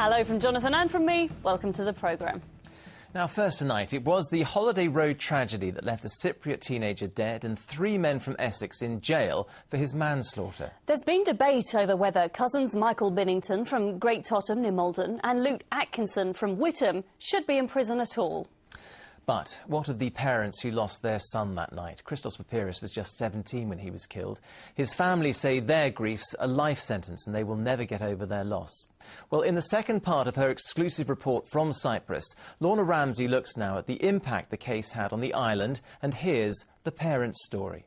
Hello from Jonathan and from me. Welcome to the programme. Now, first tonight, it was the Holiday Road tragedy that left a Cypriot teenager dead and 3 men from Essex in jail for his manslaughter. There's been debate over whether cousins Michael Binnington from Great Totham near Malden and Luke Atkinson from Whittam should be in prison at all. But what of the parents who lost their son that night? Christos Papyrus was just 17 when he was killed. His family say their grief's a life sentence and they will never get over their loss. Well, in the second part of her exclusive report from Cyprus, Lorna Ramsey looks now at the impact the case had on the island, and here's the parents' story.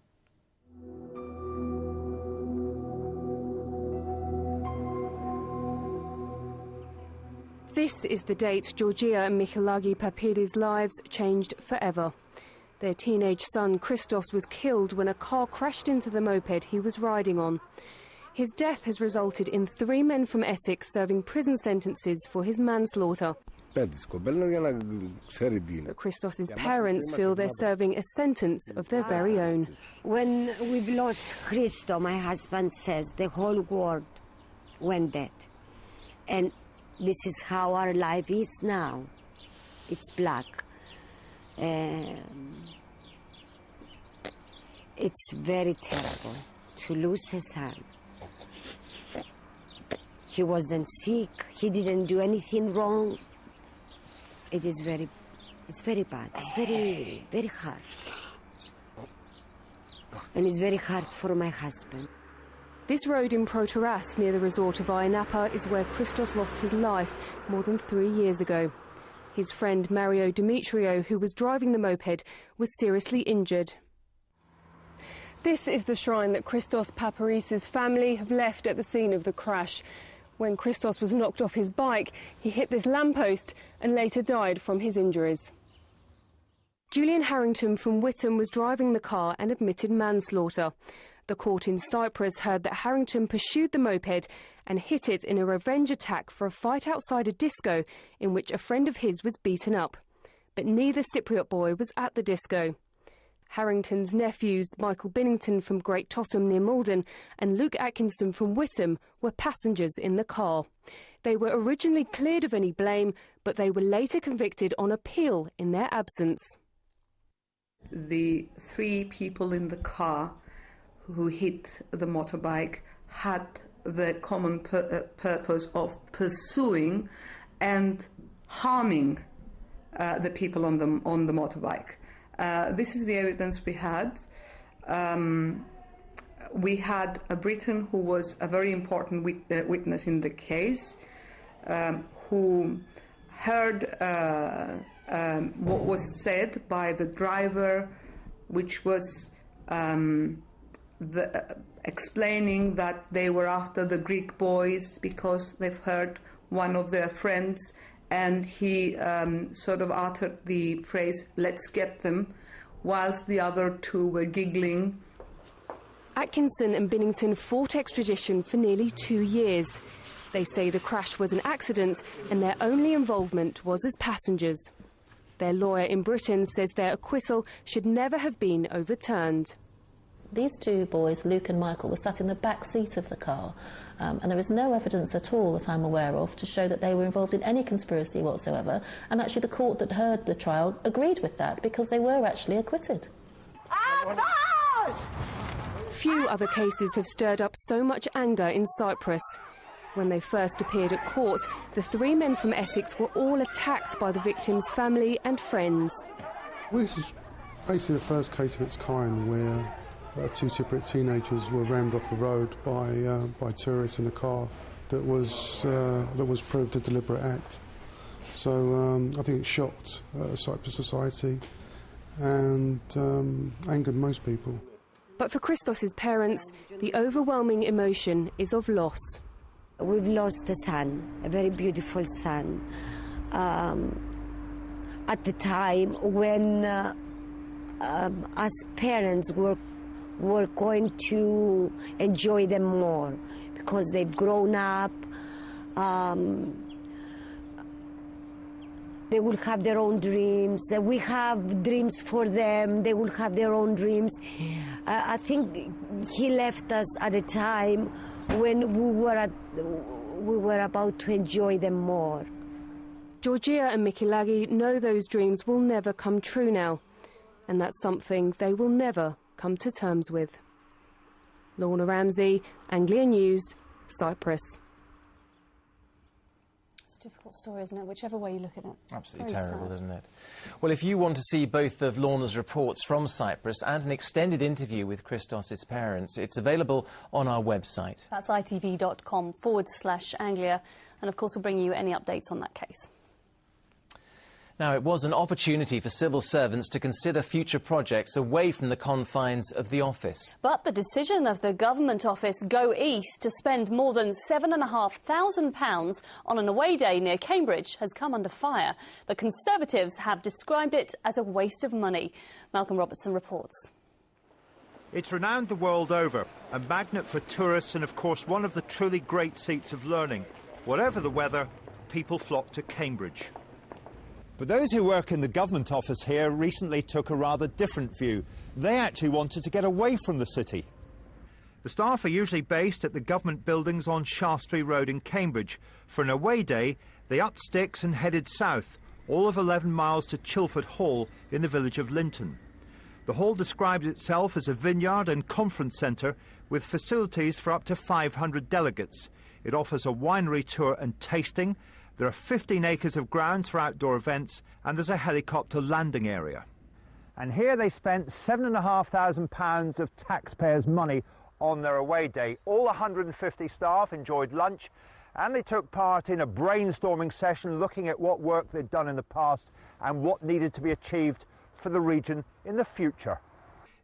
This is the date Georgia and Michalagi Papyris' lives changed forever. Their teenage son Christos was killed when a car crashed into the moped he was riding on. His death has resulted in 3 men from Essex serving prison sentences for his manslaughter. But Christos' parents feel they're serving a sentence of their very own. When we've lost Christo, my husband says the whole world went dead. And this is how our life is now. It's black. It's very terrible to lose a son. He wasn't sick. He didn't do anything wrong. It's very bad. It's very, very hard. And it's very hard for my husband. This road in Proteras, near the resort of Ionapa, is where Christos lost his life more than 3 years ago. His friend Mario Demetrio, who was driving the moped, was seriously injured. This is the shrine that Christos Papyris' family have left at the scene of the crash. When Christos was knocked off his bike, he hit this lamppost and later died from his injuries. Julian Harrington from Whittam was driving the car and admitted manslaughter. The court in Cyprus heard that Harrington pursued the moped and hit it in a revenge attack for a fight outside a disco in which a friend of his was beaten up. But neither Cypriot boy was at the disco. Harrington's nephews, Michael Binnington from Great Totham near Malden and Luke Atkinson from Whittam, were passengers in the car. They were originally cleared of any blame, but they were later convicted on appeal in their absence. The 3 people in the car who hit the motorbike had the common purpose of pursuing and harming the people on the motorbike. This is the evidence we had. We had a Briton who was a very important witness in the case, who heard what was said by the driver, which was explaining that they were after the Greek boys because they've heard one of their friends, and he sort of uttered the phrase, "let's get them," whilst the other 2 were giggling. Atkinson and Binnington fought extradition for nearly 2 years. They say the crash was an accident and their only involvement was as passengers. Their lawyer in Britain says their acquittal should never have been overturned. These 2 boys, Luke and Michael, were sat in the back seat of the car, and there is no evidence at all that I'm aware of to show that they were involved in any conspiracy whatsoever, and actually the court that heard the trial agreed with that because they were actually acquitted. Few other cases have stirred up so much anger in Cyprus. When they first appeared at court, the 3 men from Essex were all attacked by the victims' family and friends. Well, this is basically the first case of its kind where 2 Cypriot teenagers were rammed off the road by tourists in a car that was proved a deliberate act. So I think it shocked Cyprus society and angered most people. But for Christos' parents, the overwhelming emotion is of loss. We've lost a son, a very beautiful son, at the time when us parents were going to enjoy them more because they've grown up. They will have their own dreams. We have dreams for them. They will have their own dreams. I think he left us at a time when we were about to enjoy them more. Georgia and Mikilagi know those dreams will never come true now, and that's something they will never come to terms with. Lorna Ramsey, Anglia News, Cyprus. It's a difficult story, isn't it? Whichever way you look at it. Absolutely Very terrible, sad. isn't it? Well, if you want to see both of Lorna's reports from Cyprus and an extended interview with Christos' parents, it's available on our website. That's itv.com/Anglia. And of course, we'll bring you any updates on that case. Now, it was an opportunity for civil servants to consider future projects away from the confines of the office. But the decision of the Government Office Go East to spend more than £7,500 on an away day near Cambridge has come under fire. The Conservatives have described it as a waste of money. Malcolm Robertson reports. It's renowned the world over, a magnet for tourists and, of course, one of the truly great seats of learning. Whatever the weather, people flock to Cambridge. But those who work in the government office here recently took a rather different view. They actually wanted to get away from the city. The staff are usually based at the government buildings on Shaftesbury Road in Cambridge. For an away day, they upped sticks and headed south, all of 11 miles to Chilford Hall in the village of Linton. The hall describes itself as a vineyard and conference centre with facilities for up to 500 delegates. It offers a winery tour and tasting. There are 15 acres of grounds for outdoor events, and there's a helicopter landing area. And here they spent £7,500 of taxpayers' money on their away day. All 150 staff enjoyed lunch, and they took part in a brainstorming session looking at what work they'd done in the past and what needed to be achieved for the region in the future.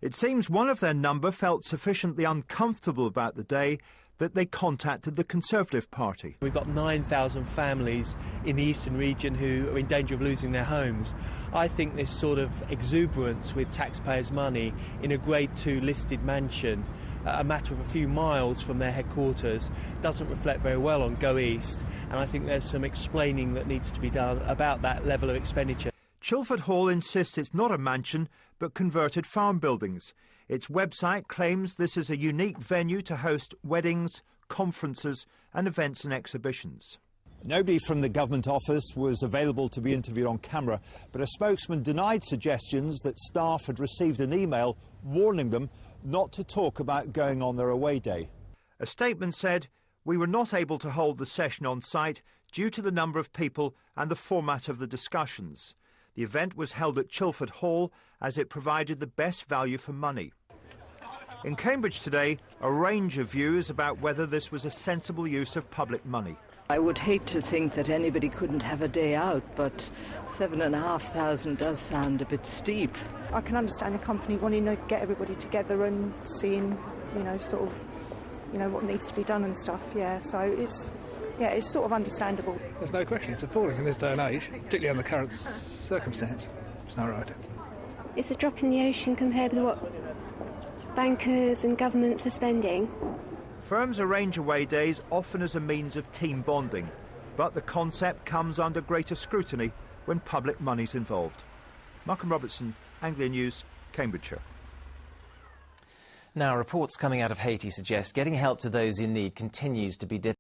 It seems one of their number felt sufficiently uncomfortable about the day that they contacted the Conservative Party. We've got 9,000 families in the eastern region who are in danger of losing their homes. I think this sort of exuberance with taxpayers' money in a Grade 2 listed mansion, a matter of a few miles from their headquarters, doesn't reflect very well on Go East, and I think there's some explaining that needs to be done about that level of expenditure. Chilford Hall insists it's not a mansion, but converted farm buildings. Its website claims this is a unique venue to host weddings, conferences and events and exhibitions. Nobody from the government office was available to be interviewed on camera, but a spokesman denied suggestions that staff had received an email warning them not to talk about going on their away day. A statement said, "We were not able to hold the session on site due to the number of people and the format of the discussions. The event was held at Chilford Hall as it provided the best value for money." In Cambridge today, a range of views about whether this was a sensible use of public money. I would hate to think that anybody couldn't have a day out, but £7,500 does sound a bit steep. I can understand the company wanting to get everybody together and seeing, sort of, what needs to be done and stuff, yeah. So it's sort of understandable. There's no question, it's appalling in this day and age, particularly under the current circumstance. It's not right. It's a drop in the ocean compared with what bankers and governments are spending. Firms arrange away days often as a means of team bonding, but the concept comes under greater scrutiny when public money's involved. Malcolm Robertson, Anglia News, Cambridgeshire. Now, reports coming out of Haiti suggest getting help to those in need continues to be difficult.